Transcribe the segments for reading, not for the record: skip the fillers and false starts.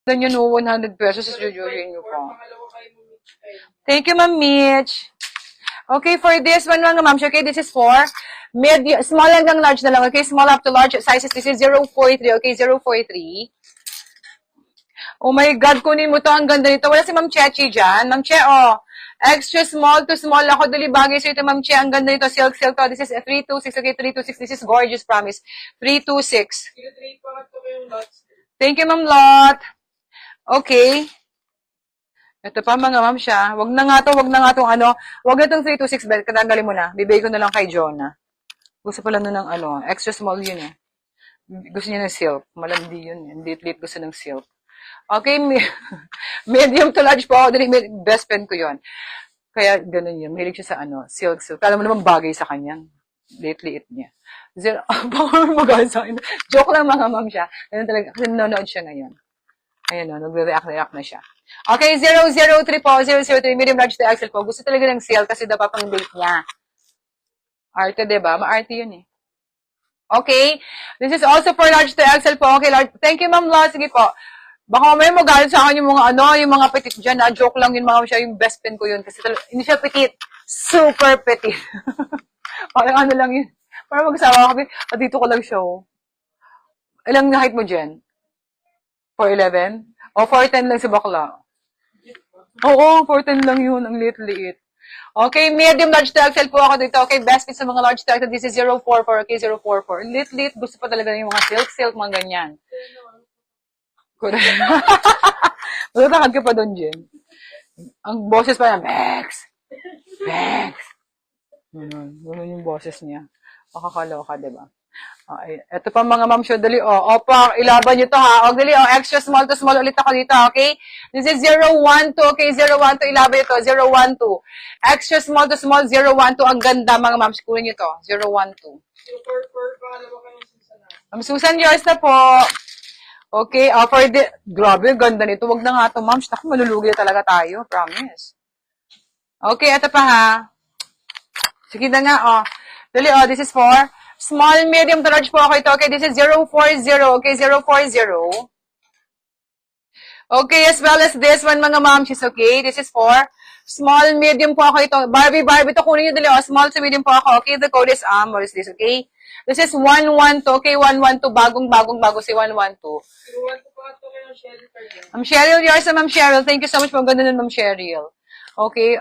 Ganyan no, 100 pesos sa jujuin nyo po. Thank you, Ma'am Mitch. Okay, for this one mga ma'am, okay, this is for medium, small hanggang large na lang, okay, small up to large sizes, this is 043, okay, 043. Oh my God, kunin mo to, ang ganda nito. Wala si Ma'am Chechi dyan. Ma'am Che, oh, extra small to small ako, dali bagay sa ito, Ma'am Che, ang ganda nito, silk to, this is 326, okay, 326, this is gorgeous, promise, 326. Thank you, Ma'am Lot. Okay. Ito pa mga ma'am siya. Wag na nga tong ano. Wag na tong 326 belt. Katanggalin mo na. Bibigay ko na lang kay Jonah. Gusto pala nun ng ano. Extra small yun eh. Gusto niya ng silk. Malandi yun. Hindi lit gusto ng silk. Okay. Medium to large po ako. Best friend ko yun. Kaya ganun yun. Mahilig siya sa ano. Silk. Kala mo naman bagay sa kanya. Liit niya. Baka magagawin sa akin. Joke lang mga ma'am siya. Ganun talaga. Kasi nanonood siya ngayon. Ayan o. Nagre-react na siya. Okay, 003 po, 003, medium large to XL po. Gusto talaga ng sale kasi dapat pang date niya. Arte, diba? Ma-arte yun eh. Okay, this is also for large to XL po. Okay, large. Thank you, Ma'am Law. Sige po. Baka may magalit sa akin yung mga ano, yung mga petit dyan. Joke lang yun, mga siya, yung best friend ko yun. Kasi hindi siya petit. Super petit. Parang ano lang yun. Parang mag-asawa kami. At dito ko lang siya, oh. Ilang height mo dyan? 4'11"? O, 4'10" lang si bakla. Oo, 4'10" lang yun. Ang liit-liit. Okay, medium large to XL po ako dito. Okay, best fit sa mga large to XL. This is 044. Okay, 044. Liit-liit. Gusto pa talaga yung mga silk, mga ganyan. Matatakad ka pa doon, Jen. Ang boses pa niya, Bex! Bex! Ganun yung boses niya. Makakaloka, diba? Okay. Ito pa mga ma'am show, dali, Opa, ilaban nyo to, ha? Dali, extra small to small ulit ako dito, okay? This is 012, okay? 012, ilaban nyo to, 012. Extra small to small, 012. Ang ganda, mga ma'am, kunin nyo to, 012. Ma'am Susan, yours na po. Okay, for the, grabe, ganda nito. Wag na nga to, ma'am. Naku, malulugi talaga tayo, promise. Okay, ito pa, ha? Sige na nga, Dali, this is for small, medium to large po ako ito. Okay, this is 040. Okay, 040. Okay, as well as this one, mga momshies. Okay, this is for small, medium po ako ito. Barbie, ito kunin nyo dali. Small to medium po ako. Okay, the code is, what is this? Okay, this is 112. Okay, 112. Bago si 112. Ma'am Cheryl, yours na Ma'am Cheryl. Thank you so much po. Ganda nun, Ma'am Cheryl. Okay,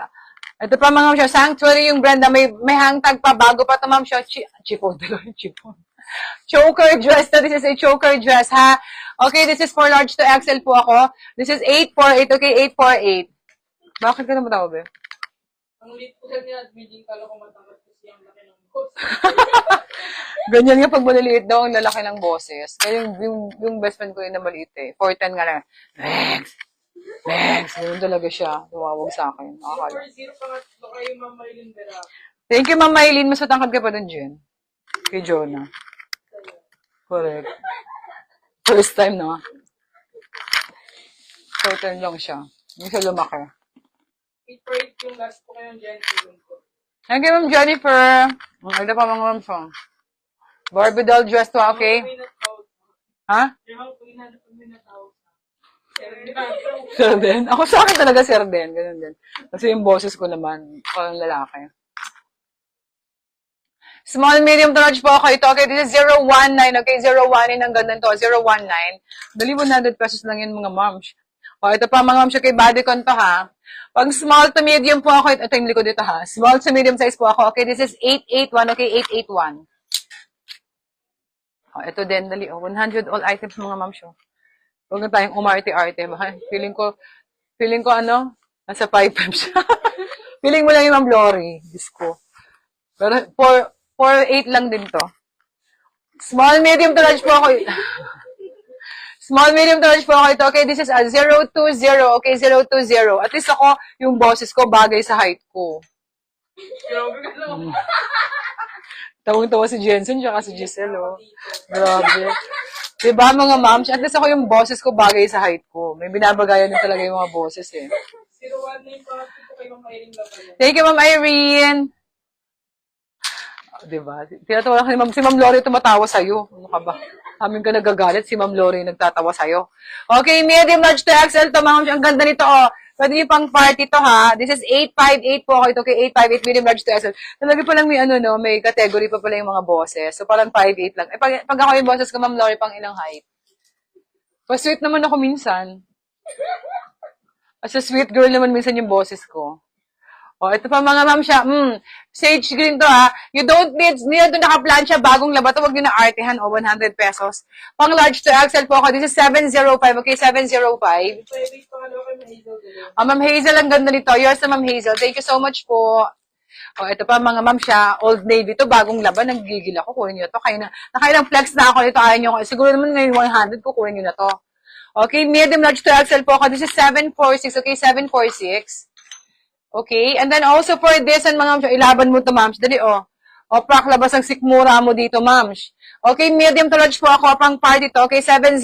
ito pa mga ma'am siya, Sanctuary yung Brenda, may hangtag pa, bago pa ito ma'am siya, chipon. Choker dress, this is a choker dress, ha? Okay, this is for large to XL po ako. This is 848, okay, 848. Bakit ka na matawag eh? Ang lit po niya at bidding kala ko matangad kasi ang laki ng boses. Ganyan nga pag maliliit daw ang lalaki ng boses. Kaya yung best friend ko yun na maliit eh. 4'10" nga lang. Bex, ganoon talaga siya. Tumawag sa akin. Thank you, Ma'am Maylin. Mas matangkad ka pa dun, Jen. Kay Jonah. Correct. First time, no? Short term lang siya. Hindi siya lumaki. I-pray yung last ko kayong Jennifer. Thank you, Ma'am Jennifer. Ito pa mga ma'am song. Barbie doll dress to, okay? Ha? Sir din? Ako sa akin talaga sir din. Ganun din. Kasi yung boses ko naman, parang lalaki. Small, medium to large po ako ito. Okay, this is 019. Okay, 019 ang ganda to. 019. Dali 100 pesos lang yun mga moms. O, ito pa mga moms. Okay, bodycon to ha. Pag small to medium po ako, ito yung likod dito ha. Small to medium size po ako. Okay, this is 881. Okay, 881. O, ito din. Dali. 100 all items mga moms. Huwag na tayong umarte-arte. Feeling ko ano, nasa 5'5" siya. Feeling mo lang yung Ma'am Glory. Diyos ko. Pero 4'8" lang din to. Small, medium to large po ako. Small, medium to large po ako ito. Okay, this is a 020. Okay, 020. At least ako, yung boses ko, bagay sa height ko. Tawang-tawa si Jensen, tsaka si Giselle, oh. Grabe. Diba mga moms? At least ako yung boses ko bagay sa height ko. May binabagayan din talaga yung mga boses eh. 019 po kay Ma'am Irene. Thank you, Ma'am Irene. Diba? Tinatawa si Ma'am Lori tumatawa sa'yo. Ano ka ba? Amin ka nagagalit, si Ma'am Lori nagtatawa sa'yo. Okay, medium, large to XL to, ma'am. Ang ganda nito, oh. Pwede yung pang party to, ha? This is 858 po ako. Ito kay 858, medium, large to XL. Talaga pa lang may ano, no? May category pa pala yung mga bosses. So, parang 5'8 lang. Eh, pag ako yung bosses ko, Ma'am Lori, pang ilang height? Pa-sweet naman ako minsan. As a sweet girl naman minsan yung bosses ko. Oh, ito pa mga ma'am siya. Sage green to ha. You don't need ito naka-plancha bagong labat. Huwag nyo na artehan o 100 pesos. Pang large to XL po ako. This is 705. Okay, 705. Ma'am Hazel, ang ganda nito. Yours na Ma'am Hazel. Thank you so much po. Oh, ito pa mga ma'am siya. Old Navy to. Bagong laban. Nagigil ako. Kunin nyo to. Nakailang flex na ako nito. Ayaw nyo. Siguro naman ngayon 100 ko. Kunin nyo na to. Okay, medium large to XL po ako. This is 746. Okay, 746. Okay, and then also for this, and mga ilaban mo to, ma'ams. Dali, oh. O, prak, labas ang sikmura mo dito, ma'ams. Okay, medium to large po ako, pang party to. Okay, 700.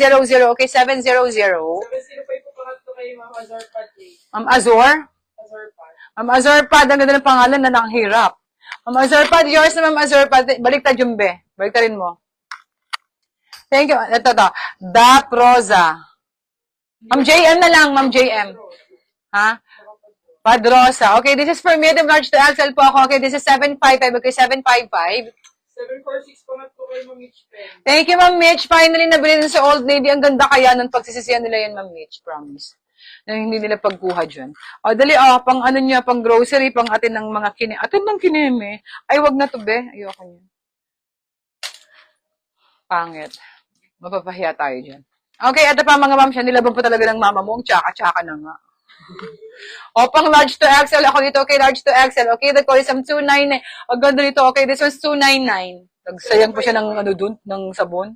Okay, 700. 705 po pangatlo kay Ma'am Azor Padley. Ma'am Azor? Azor Pad. Ma'am Azor Pad, ang ganda ng pangalan na nanghirap. Ma'am Azor Pad, yours na Ma'am Azor Pad. Baliktad yung be. Baliktarin mo. Thank you. Ito to. Da Proza. Ma'am JM na lang, Ma'am JM. Ha? Padrosa. Okay, this is for medium large to XL po ako. Okay, this is 755. Okay, 755. 746 pangatlo kay Ma'am Mitch Pen. Thank you, Ma'am Mitch. Finally, nabili din sa Old Navy. Ang ganda kaya ng pagsisisiyan nila yan, Ma'am Mitch. Promise. Na hindi nila pagkuha dyan. O, dali, pang ano niya, pang grocery, pang atin ng mga kine. Atin ng kineme. Ay, wag na to, be. Ayoko niya. Pangit. Mapapahiya tayo dyan. Okay, ito pa mga ma'am siya. Nilaban pa talaga ng mama mo. Ang tsaka-tsaka na nga. O, pang large to XL. Ako dito, okay, large to XL. Okay, the call is 299. Ang ganda dito, okay, this was 299. Nagsayang pa siya ng ano dun, ng sabon.